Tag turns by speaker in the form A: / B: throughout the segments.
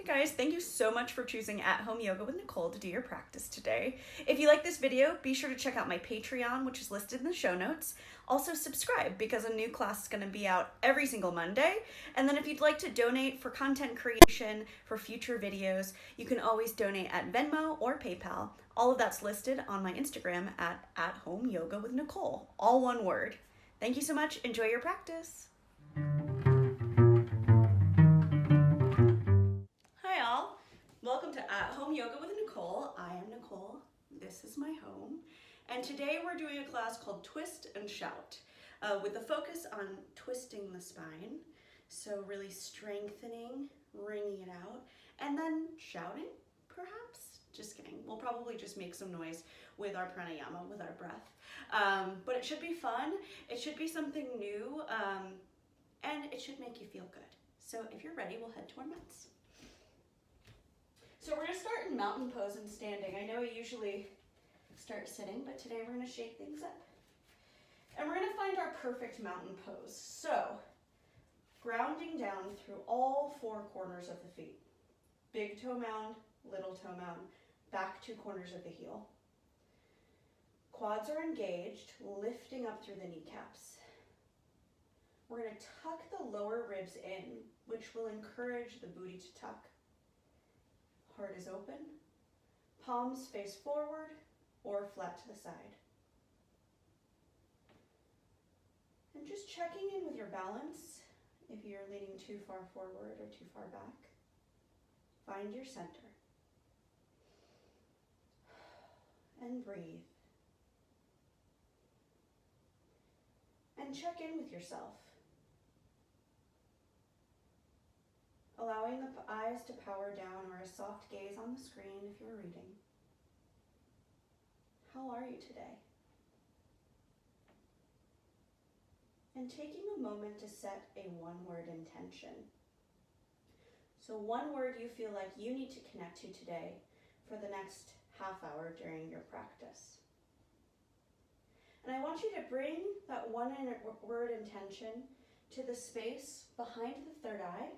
A: Hey guys, thank you so much for choosing At Home Yoga with Nicole to do your practice today. If you like this video, be sure to check out my Patreon, which is listed in the show notes. Also subscribe because a new class is going to be out every single Monday. And then if you'd like to donate for content creation for future videos, you can always donate at Venmo or PayPal. All of that's listed on my Instagram at Home Yoga with Nicole, all one word. Thank you so much. Enjoy your practice. Hi all, welcome to At Home Yoga with Nicole. I am Nicole, this is my home, and today we're doing a class called Twist and Shout, with the focus on twisting the spine, so really strengthening, wringing it out, and then shouting, perhaps? Just kidding, we'll probably just make some noise with our pranayama, with our breath, but it should be fun, it should be something new, and it should make you feel good. So if you're ready, we'll head to our mats. So we're going to start in mountain pose and standing. I know I usually start sitting, but today we're going to shake things up. And we're going to find our perfect mountain pose. So, grounding down through all four corners of the feet. Big toe mound, little toe mound, back two corners of the heel. Quads are engaged, lifting up through the kneecaps. We're going to tuck the lower ribs in, which will encourage the booty to tuck. Heart is open, palms face forward or flat to the side. And just checking in with your balance if you're leaning too far forward or too far back. Find your center. And breathe. And check in with yourself. Allowing the eyes to power down or a soft gaze on the screen if you're reading. How are you today? And taking a moment to set a one-word intention. So one word you feel like you need to connect to today for the next half hour during your practice. And I want you to bring that one-word intention to the space behind the third eye.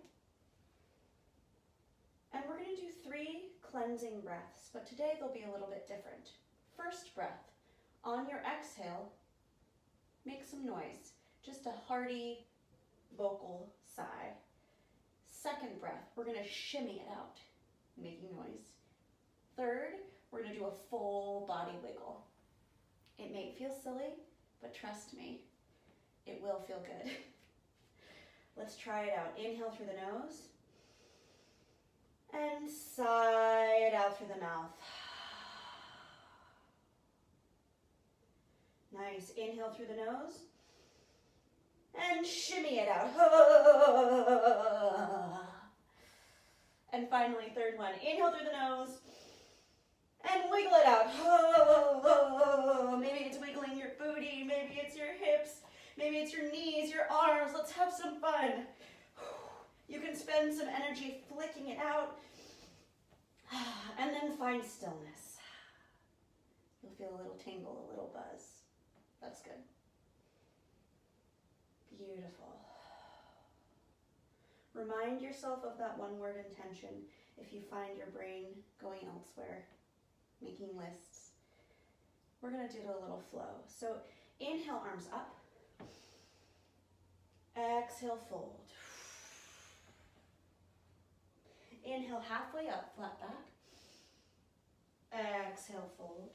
A: And we're going to do 3 cleansing breaths, but today they'll be a little bit different. First breath, on your exhale, make some noise, just a hearty vocal sigh. Second breath, we're going to shimmy it out, making noise. Third, we're going to do a full body wiggle. It may feel silly, but trust me, it will feel good. Let's try it out. Inhale through the nose. And sigh it out through the mouth. Nice. Inhale through the nose. And shimmy it out. And finally, third one. Inhale through the nose. And wiggle it out. Maybe it's wiggling your booty. Maybe it's your hips. Maybe it's your knees, your arms. Let's have some fun. You can spend some energy flicking it out, and then find stillness. You'll feel a little tingle, a little buzz. That's good. Beautiful. Remind yourself of that one-word intention if you find your brain going elsewhere, making lists. We're going to do a little flow. So inhale, arms up. Exhale, fold. Inhale, halfway up, flat back. Exhale, fold.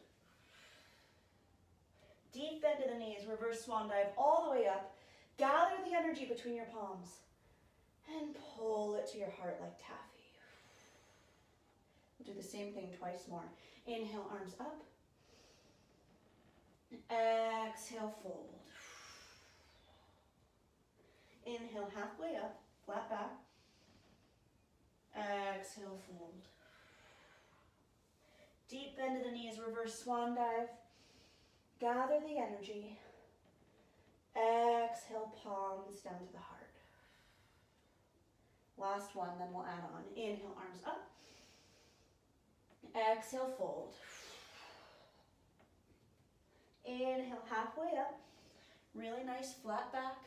A: Deep bend to the knees, reverse swan dive all the way up. Gather the energy between your palms and pull it to your heart like taffy. We'll do the same thing twice more. Inhale, arms up. Exhale, fold. Inhale, halfway up, flat back. Exhale, fold. Deep bend to the knees, reverse swan dive. Gather the energy. Exhale, palms down to the heart. Last one, then we'll add on. Inhale, arms up. Exhale, fold. Inhale, halfway up. Really nice flat back.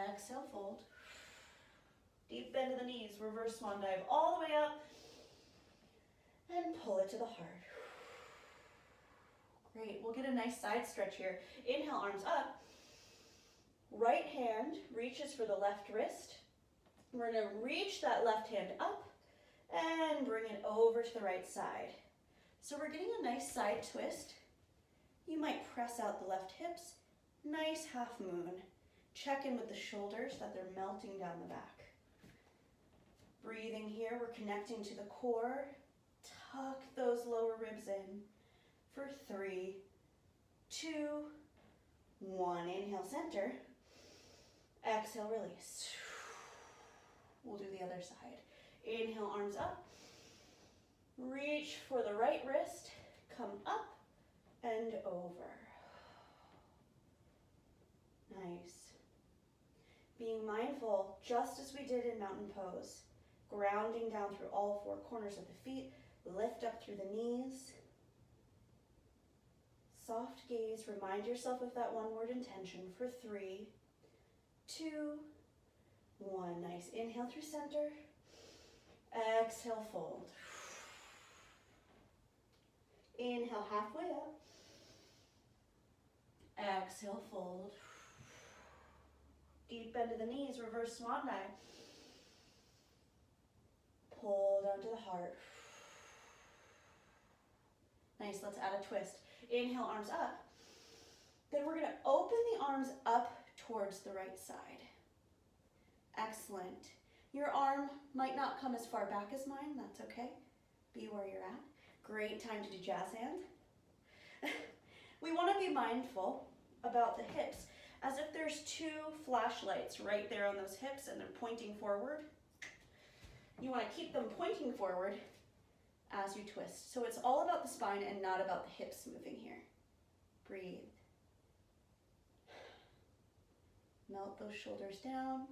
A: Exhale, fold. Deep bend of the knees, reverse swan dive all the way up, and pull it to the heart. Great, we'll get a nice side stretch here. Inhale, arms up. Right hand reaches for the left wrist. We're gonna reach that left hand up and bring it over to the right side. So we're getting a nice side twist. You might press out the left hips. Nice half moon. Check in with the shoulders that they're melting down the back. Breathing here, we're connecting to the core. Tuck those lower ribs in for 3, 2, 1. Inhale, center. Exhale, release. We'll do the other side. Inhale, arms up. Reach for the right wrist. Come up and over. Nice. Being mindful, just as we did in mountain pose. Grounding down through all 4 corners of the feet. Lift up through the knees. Soft gaze. Remind yourself of that one-word intention for 3, 2, 1. Nice. Inhale through center. Exhale, fold. Inhale, halfway up. Exhale, fold. Deep bend of the knees, reverse swan dive. Pull down to the heart. Nice, let's add a twist. Inhale, arms up. Then we're gonna open the arms up towards the right side. Excellent. Your arm might not come as far back as mine, that's okay. Be where you're at. Great time to do jazz hands. We wanna be mindful about the hips as if there's 2 flashlights right there on those hips and they're pointing forward. You wanna keep them pointing forward as you twist. So it's all about the spine and not about the hips moving here. Breathe. Melt those shoulders down.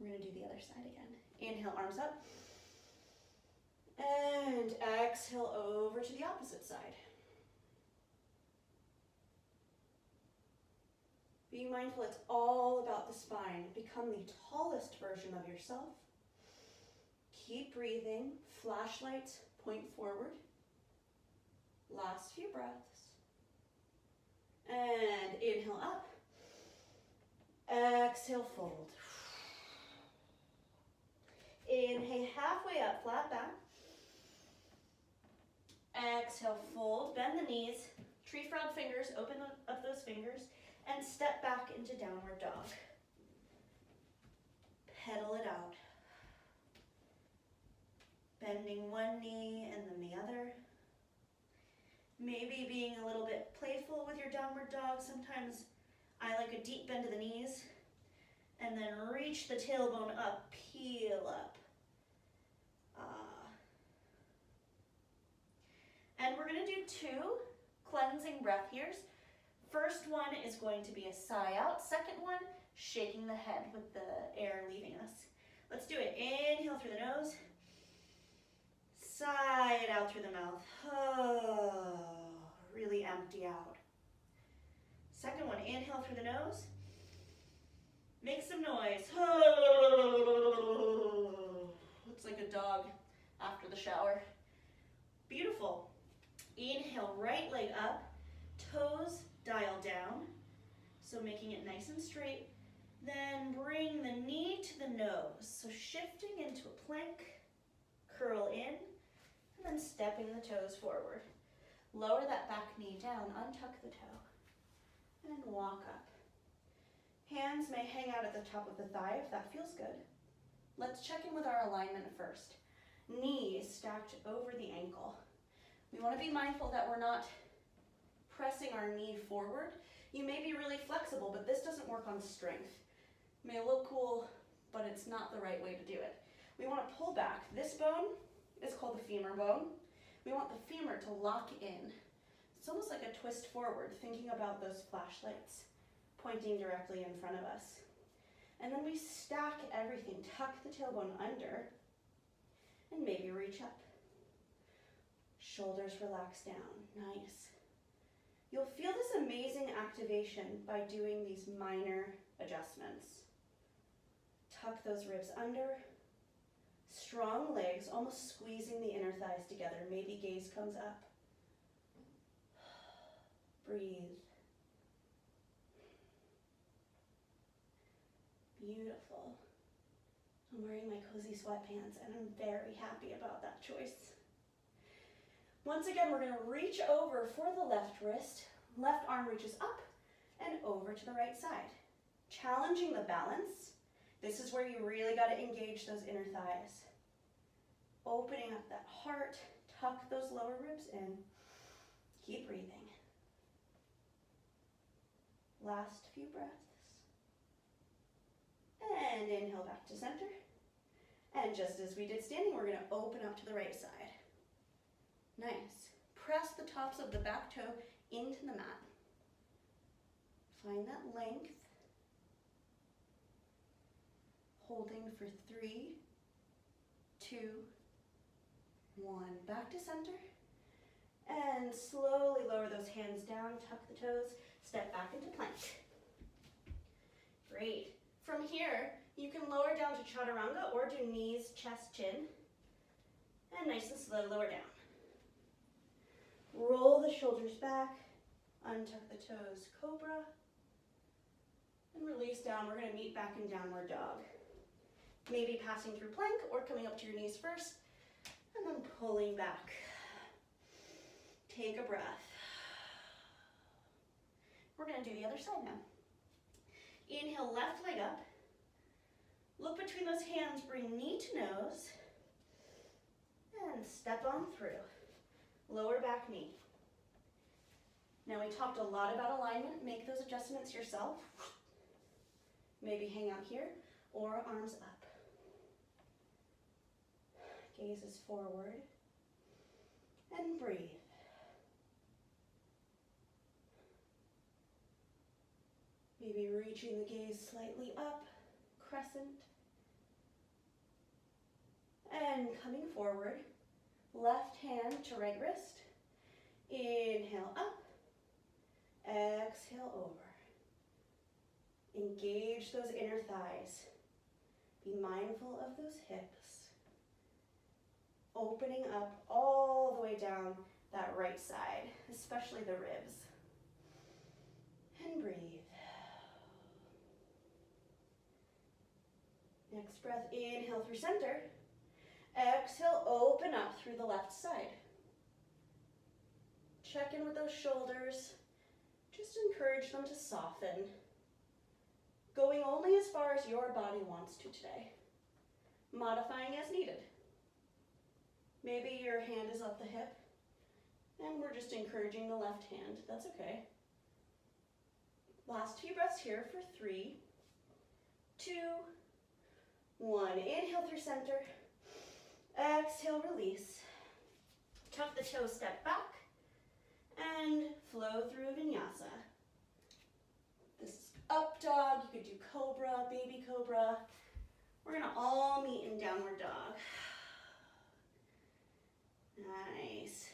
A: We're gonna do the other side again. Inhale, arms up. And exhale over to the opposite side. Being mindful, it's all about the spine. Become the tallest version of yourself. Keep breathing. Flashlights point forward. Last few breaths. And inhale up. Exhale, fold. Inhale, halfway up, flat back. Exhale, fold, bend the knees, tree frog fingers, open up those fingers, and step back into downward dog. Pedal it out. Bending one knee and then the other. Maybe being a little bit playful with your downward dog. Sometimes I like a deep bend of the knees, and then reach the tailbone up, peel up. And we're gonna do 2 cleansing breath here's. First one is going to be a sigh out. Second one, shaking the head with the air leaving us. Let's do it. Inhale through the nose. Sigh it out through the mouth. Oh, really empty out. Second one, inhale through the nose. Make some noise. Looks like a dog after the shower. Beautiful. Inhale, right leg up, toes dial down, so making it nice and straight. Then bring the knee to the nose, so shifting into a plank, curl in, and then stepping the toes forward. Lower that back knee down, untuck the toe, and walk up. Hands may hang out at the top of the thigh if that feels good. Let's check in with our alignment first. Knees stacked over the ankle. We want to be mindful that we're not pressing our knee forward. You may be really flexible, but this doesn't work on strength. It may look cool, but it's not the right way to do it. We want to pull back. This bone is called the femur bone. We want the femur to lock in. It's almost like a twist forward, thinking about those flashlights pointing directly in front of us. And then we stack everything, tuck the tailbone under, and maybe reach up. Shoulders relax down, nice. You'll feel this amazing activation by doing these minor adjustments. Tuck those ribs under. Strong legs, almost squeezing the inner thighs together. Maybe gaze comes up. Breathe. Beautiful. I'm wearing my cozy sweatpants and I'm very happy about that choice. Once again, we're going to reach over for the left wrist. Left arm reaches up and over to the right side. Challenging the balance. This is where you really got to engage those inner thighs. Opening up that heart. Tuck those lower ribs in. Keep breathing. Last few breaths. And inhale back to center. And just as we did standing, we're going to open up to the right side. Nice. Press the tops of the back toe into the mat. Find that length. Holding for 3, 2, 1. Back to center. And slowly lower those hands down, tuck the toes, step back into plank. Great. From here, you can lower down to chaturanga or do knees, chest, chin. And nice and slow, lower down. Roll the shoulders back, untuck the toes, cobra. And release down. We're going to meet back in downward dog. Maybe passing through plank or coming up to your knees first, and then pulling back. Take a breath. We're going to do the other side now. Inhale, left leg up. Look between those hands, bring knee to nose, and step on through. Lower back knee. Now we talked a lot about alignment. Make those adjustments yourself. Maybe hang out here or arms up. Gaze is forward. And breathe. Maybe reaching the gaze slightly up, crescent. And coming forward, left hand to right wrist. Inhale up, exhale over. Engage those inner thighs. Be mindful of those hips. Opening up all the way down that right side, especially the ribs. And breathe. Next breath, inhale through center. Exhale, open up through the left side. Check in with those shoulders. Just encourage them to soften. Going only as far as your body wants to today. Modifying as needed. Maybe your hand is up the hip, and we're just encouraging the left hand. That's okay. Last few breaths here for 3, 2, 1. Inhale through center. Exhale, release. Tuck the toes, step back, and flow through vinyasa. This is up dog. You could do cobra, baby cobra. We're gonna all meet in downward dog. Nice.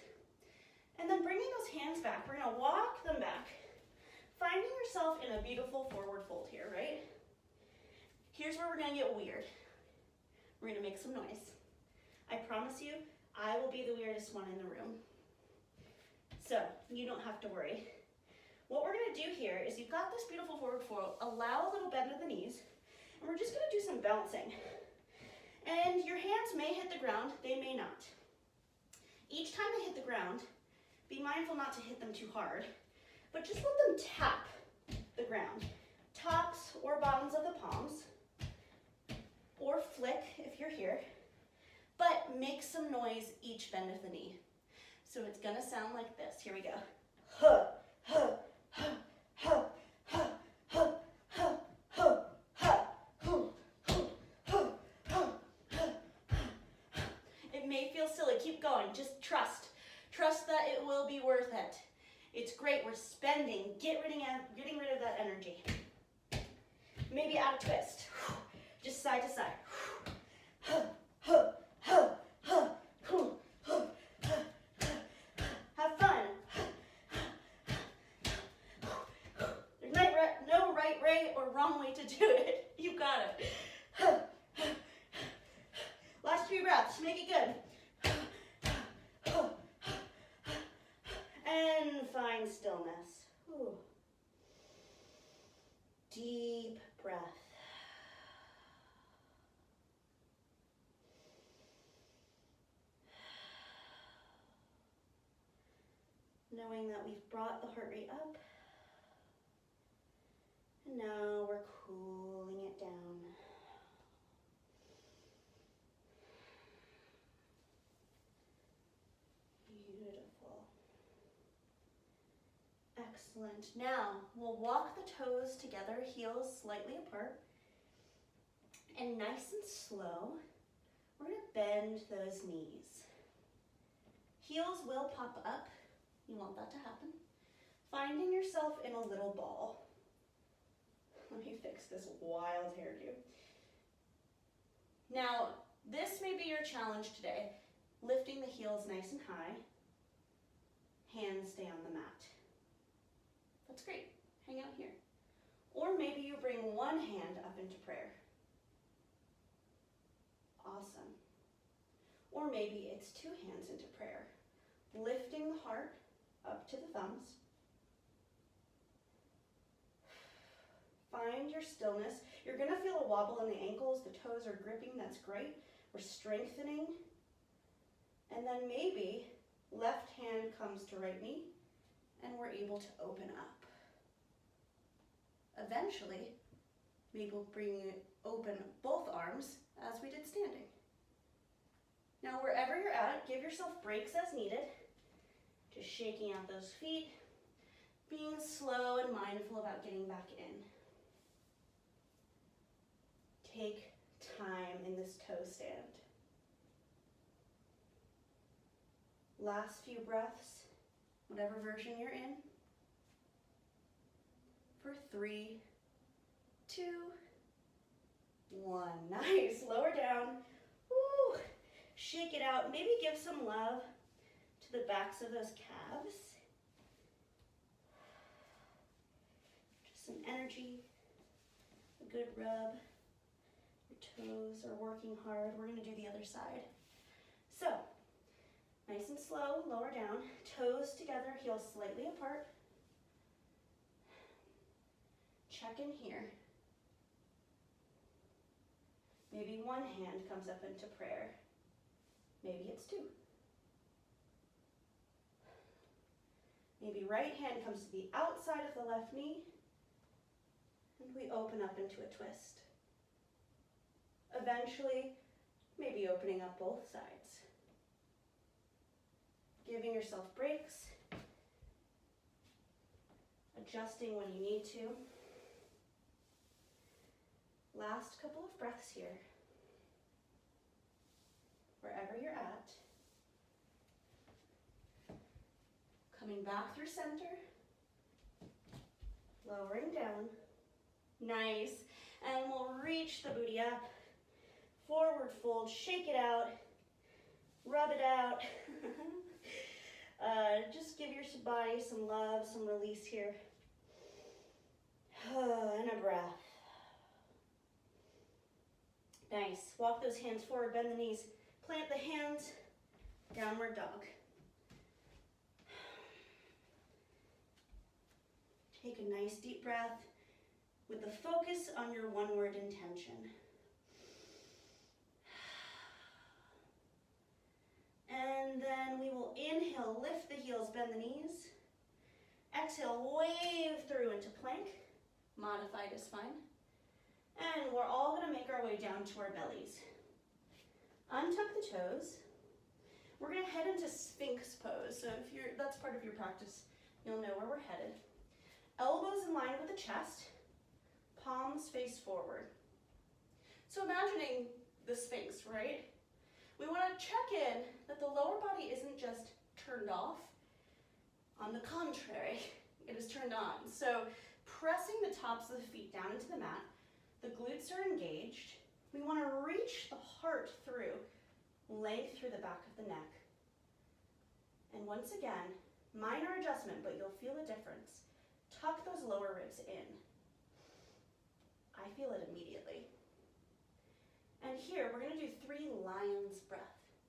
A: And then bringing those hands back, we're gonna walk them back. Finding yourself in a beautiful forward fold here, right? Here's where we're gonna get weird. We're gonna make some noise. I promise you, I will be the weirdest one in the room. So, you don't have to worry. What we're gonna do here is you've got this beautiful forward fold, allow a little bend of the knees, and we're just gonna do some bouncing. And your hands may hit the ground, they may not. Each time they hit the ground, be mindful not to hit them too hard, but just let them tap the ground. Tops or bottoms of the palms, or flick if you're here, but make some noise each bend of the knee. So it's gonna sound like this. Here we go. Huh, huh, huh, huh, huh, huh, huh, huh, huh, huh, huh, huh, huh. It may feel silly, keep going, just trust. Trust that it will be worth it. It's great, we're spending, getting rid of that energy. Maybe add a twist, just side to side. Have fun. There's no right way or wrong way to do it. You got it. breaths. Make it good. And find stillness. Ooh. Deep breath. Knowing that we've brought the heart rate up. And now we're cooling it down. Beautiful. Excellent. Now we'll walk the toes together, heels slightly apart. And nice and slow, we're going to bend those knees. Heels will pop up. You want that to happen. Finding yourself in a little ball. Let me fix this wild hairdo. Now, this may be your challenge today. Lifting the heels nice and high. Hands stay on the mat. That's great. Hang out here. Or maybe you bring one hand up into prayer. Awesome. Or maybe it's two hands into prayer. Lifting the heart up to the thumbs. Find your stillness. You're going to feel a wobble in the ankles. The toes are gripping. That's great. We're strengthening. And then maybe left hand comes to right knee and we're able to open up. Eventually, maybe we'll bring open both arms as we did standing. Now, wherever you're at, give yourself breaks as needed. Just shaking out those feet, being slow and mindful about getting back in. Take time in this toe stand. Last few breaths, whatever version you're in. For 3, 2, 1. Nice. Lower down. Woo. Shake it out. Maybe give some love to the backs of those calves. Just some energy, a good rub. Your toes are working hard. We're going to do the other side. So, nice and slow, lower down, toes together, heels slightly apart. Check in here. Maybe one hand comes up into prayer. Maybe it's two. Maybe right hand comes to the outside of the left knee, and we open up into a twist. Eventually, maybe opening up both sides. Giving yourself breaks, adjusting when you need to. Last couple of breaths here. Wherever you're at. Coming back through center. Lowering down. Nice. And we'll reach the booty up. Forward fold, shake it out. Rub it out. Just give your body some love, some release here. And a breath. Nice. Walk those hands forward, bend the knees. Plant the hands, downward dog. Take a nice deep breath with the focus on your one-word intention. And then we will inhale, lift the heels, bend the knees. Exhale, wave through into plank. Modified is fine. And we're all going to make our way down to our bellies. Untuck the toes. We're going to head into Sphinx pose. So if that's part of your practice, you'll know where we're headed. Elbows in line with the chest. Palms face forward. So imagining the Sphinx, right? We want to check in that the lower body isn't just turned off. On the contrary, it is turned on. So pressing the tops of the feet down into the mat. The glutes are engaged. We want to reach the heart through, length through the back of the neck. And once again, minor adjustment, but you'll feel a difference. Tuck those lower ribs in. I feel it immediately. And here, we're gonna do 3 lion's breath.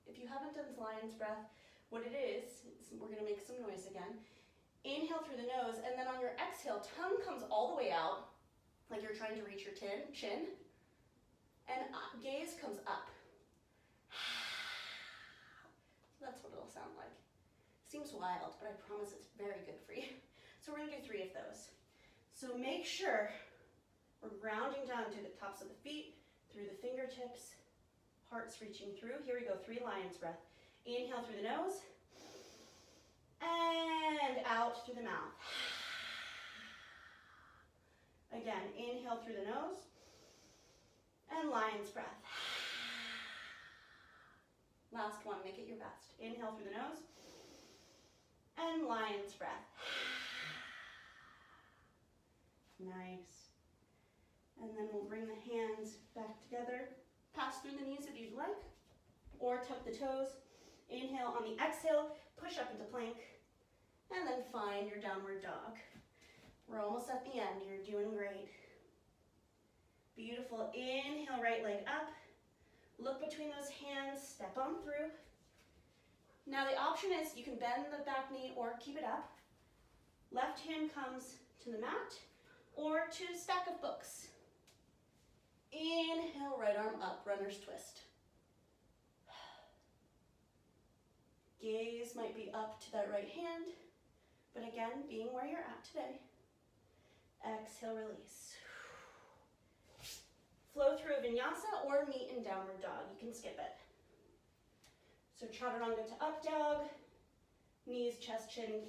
A: If you haven't done lion's breath, what it is we're gonna make some noise again. Inhale through the nose, and then on your exhale, tongue comes all the way out, like you're trying to reach your chin, and gaze comes up. That's what it'll sound like. Seems wild, but I promise it's very good for you. So we're gonna do 3 of those. So make sure we're grounding down to the tops of the feet, through the fingertips, heart's reaching through. Here we go, 3 lion's breath. Inhale through the nose, and out through the mouth. Again, inhale through the nose, and lion's breath. Last one, make it your best. Inhale through the nose, and lion's breath. Nice. And then we'll bring the hands back together. Pass through the knees if you'd like, or tuck the toes. Inhale on the exhale, push up into plank, and then find your downward dog. We're almost at the end, you're doing great. Beautiful, inhale, right leg up. Look between those hands, step on through. Now the option is you can bend the back knee or keep it up. Left hand comes to the mat or to a stack of books. Inhale, right arm up, runner's twist. Gaze might be up to that right hand, but again, being where you're at today. Exhale, release. Flow through a vinyasa or meet in downward dog. You can skip it. So chaturanga to up dog, knees, chest, chin,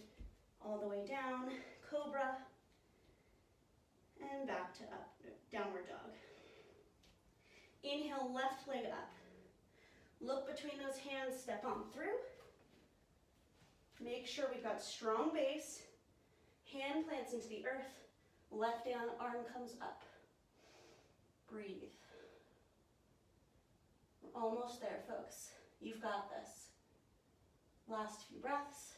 A: all the way down, cobra, and back to up, downward dog. Inhale, left leg up. Look between those hands, step on through. Make sure we've got strong base. Hand plants into the earth. Left arm comes up. Breathe. We're almost there, folks. You've got this. Last few breaths.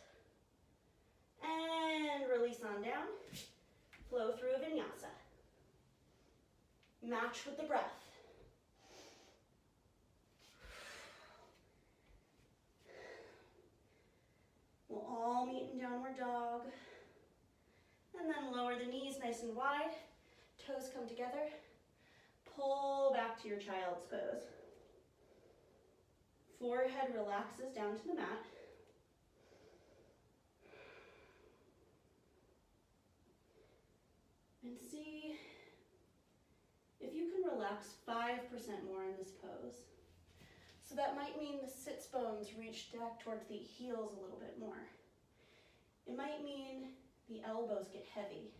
A: And release on down. Flow through a vinyasa. Match with the breath. We'll all meet in downward dog. And then lower the knees nice and wide. Toes come together. Pull back to your child's pose. Forehead relaxes down to the mat. And see if you can relax 5% more in this pose. So that might mean the sits bones reach back towards the heels a little bit more. It might mean the elbows get heavy.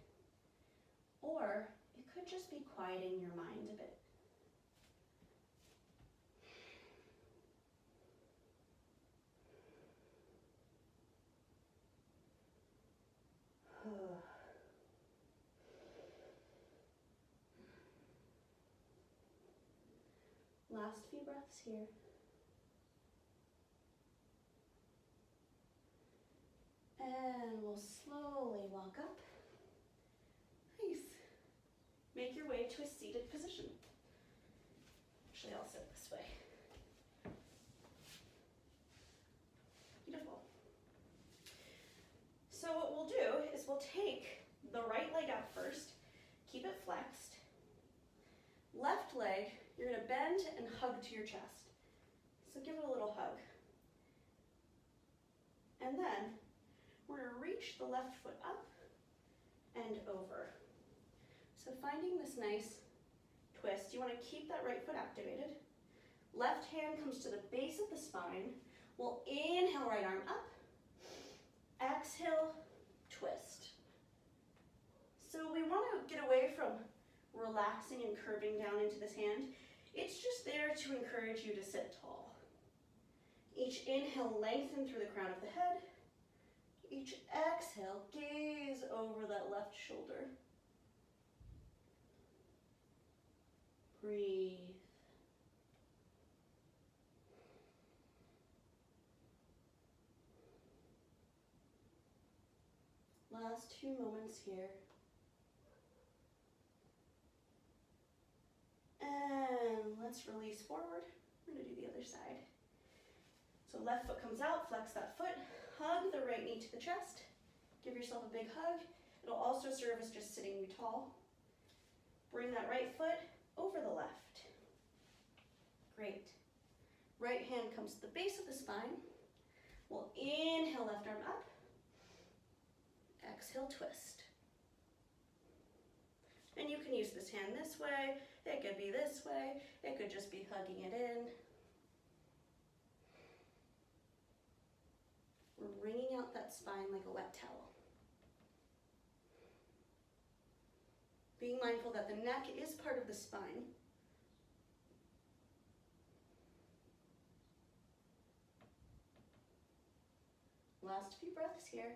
A: Or it could just be quieting your mind a bit. Last few breaths here. And we'll slowly walk up. Nice. Make your way to a seated position. Actually, I'll sit this way. Beautiful. So what we'll do is we'll take the right leg out first, keep it flexed. Left leg, you're gonna bend and hug to your chest. So give it a little hug. And then we're gonna reach the left foot up and over. So finding this nice twist, you wanna keep that right foot activated. Left hand comes to the base of the spine. We'll inhale, right arm up. Exhale, twist. So we wanna get away from relaxing and curving down into this hand. It's just there to encourage you to sit tall. Each inhale, lengthen through the crown of the head. Each exhale, gaze over that left shoulder. Breathe. Last few moments here. And let's release forward. We're gonna do the other side. So left foot comes out, flex that foot, hug the right knee to the chest, give yourself a big hug. It'll also serve as just sitting you tall. Bring that right foot over the left. Great. Right hand comes to the base of the spine. We'll inhale, left arm up. Exhale, twist. And you can use this hand this way. It could be this way. It could just be hugging it in. We're wringing out that spine like a wet towel. Being mindful that the neck is part of the spine. Last few breaths here.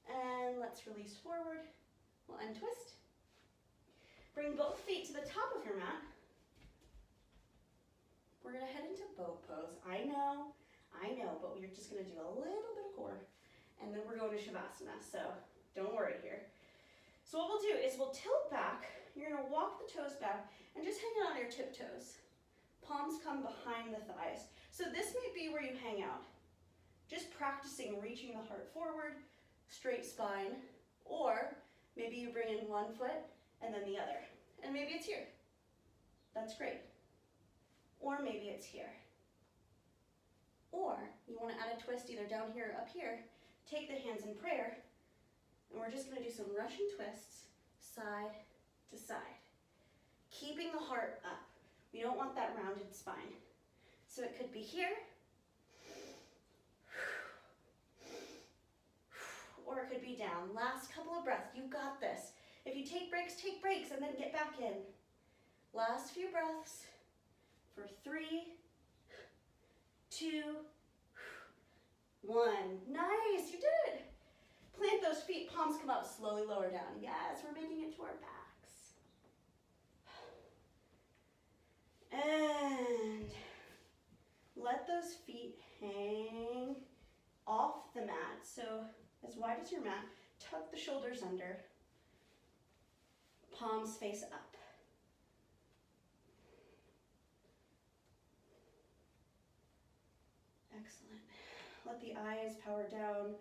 A: And let's release forward. We'll untwist. Bring both feet to the top of your mat. We're gonna head into boat pose. I know, but we're just gonna do a little bit of core. And then we're going to Shavasana, so don't worry here. So what we'll do is we'll tilt back. You're gonna walk the toes back and just hang out on your tiptoes. Palms come behind the thighs. So this may be where you hang out. Just practicing reaching the heart forward, straight spine, or maybe you bring in one foot and then the other. And maybe it's here. That's great. Or maybe it's here. Or you want to add a twist either down here or up here. Take the hands in prayer, and we're just going to do some Russian twists, side to side. Keeping the heart up. We don't want that rounded spine. So it could be here, or it could be down. Last couple of breaths, you got this. If you take breaks, and then get back in. Last few breaths for 3, 2, 1. Nice, you did it. Plant those feet, palms come up, slowly lower down. Yes, we're making it to our backs. And let those feet hang off the mat. So as wide as your mat, tuck the shoulders under. Palms face up. Excellent. Let the eyes power down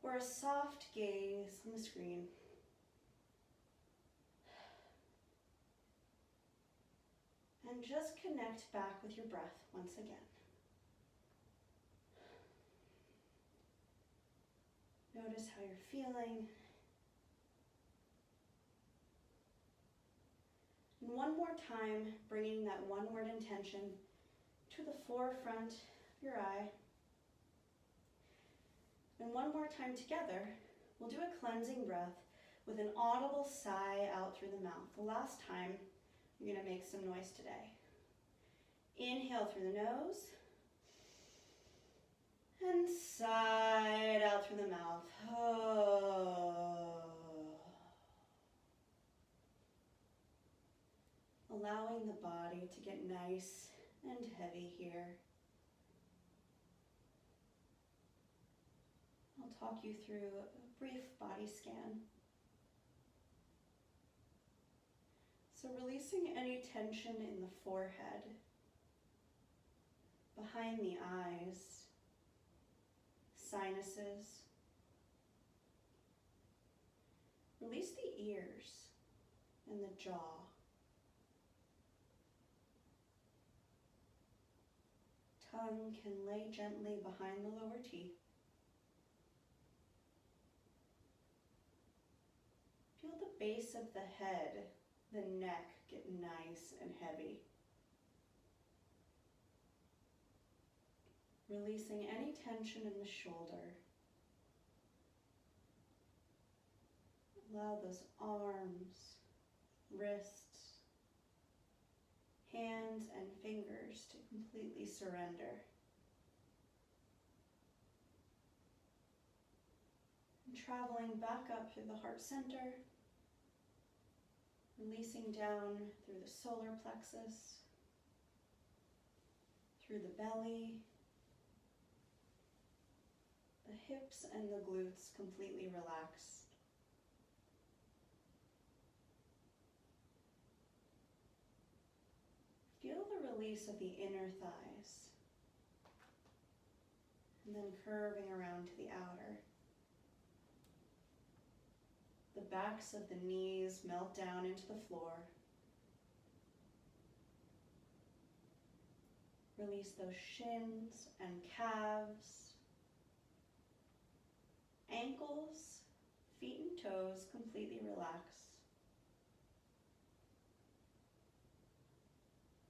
A: or a soft gaze on the screen. And just connect back with your breath once again. Notice how you're feeling. And one more time, bringing that one-word intention to the forefront of your eye. And one more time together, we'll do a cleansing breath with an audible sigh out through the mouth. The last time, you're going to make some noise today. Inhale through the nose. And sigh out through the mouth. Oh. Allowing the body to get nice and heavy here. I'll talk you through a brief body scan. So releasing any tension in the forehead, behind the eyes, sinuses. Release the ears and the jaw. Tongue can lay gently behind the lower teeth. Feel the base of the head, the neck get nice and heavy. Releasing any tension in the shoulder. Allow those arms, wrists, hands and fingers to completely surrender. And traveling back up through the heart center, releasing down through the solar plexus, through the belly, the hips and the glutes completely relaxed. release of the inner thighs. And then curving around to the outer. The backs of the knees melt down into the floor. Release those shins and calves, ankles, feet and toes completely relax.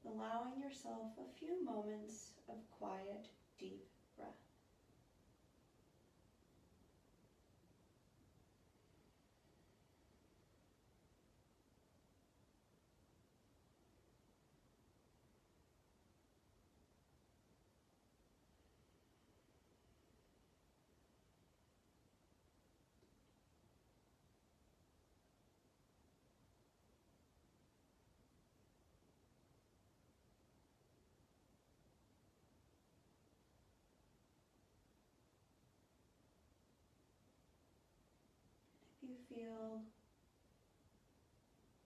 A: Allowing yourself a few moments of quiet, deep breath. If you feel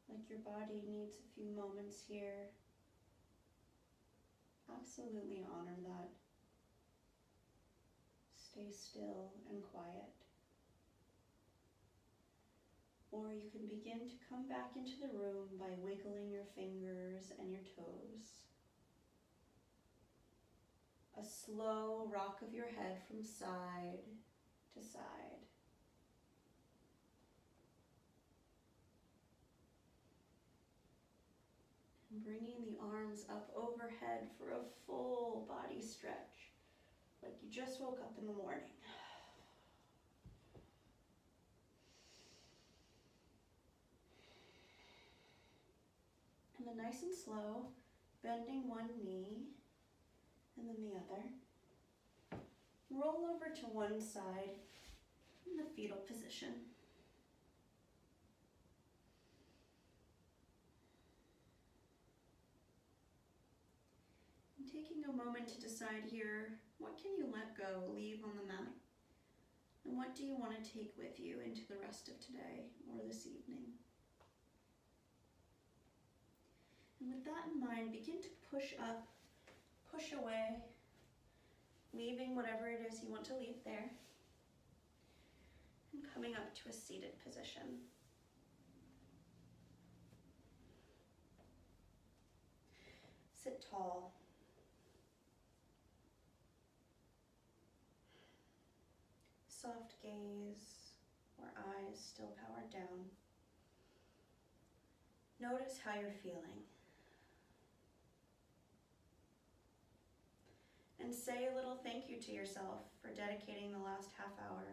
A: like your body needs a few moments here, absolutely honor that. Stay still and quiet. Or you can begin to come back into the room by wiggling your fingers and your toes. A slow rock of your head from side to side. And bringing the arms up overhead for a full body stretch, like you just woke up in the morning. And then nice and slow, bending one knee and then the other. Roll over to one side in the fetal position. And taking a moment to decide here, what can you let go, leave on the mat? And what do you want to take with you into the rest of today or this evening? And with that in mind, begin to push up, push away, leaving whatever it is you want to leave there, and coming up to a seated position. Sit tall. Soft gaze or eyes still powered down. Notice how you're feeling. And say a little thank you to yourself for dedicating the last half hour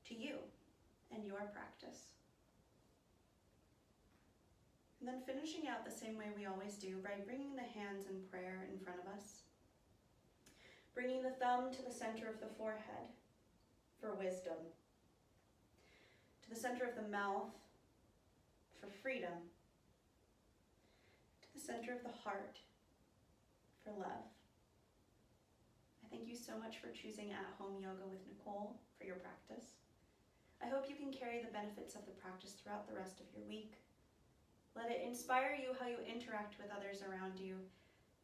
A: to you and your practice. And then finishing out the same way we always do by bringing the hands in prayer in front of us. Bringing the thumb to the center of the forehead for wisdom. To the center of the mouth for freedom. To the center of the heart for love. Thank you so much for choosing At Home Yoga with Nicole for your practice. I hope you can carry the benefits of the practice throughout the rest of your week. Let it inspire you how you interact with others around you,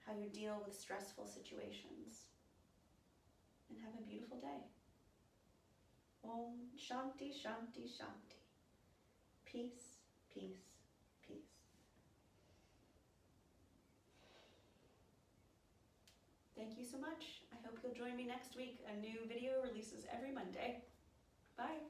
A: how you deal with stressful situations. And have a beautiful day. Om Shanti Shanti Shanti. Peace, peace, peace. Thank you so much. I hope you'll join me next week. A new video releases every Monday. Bye.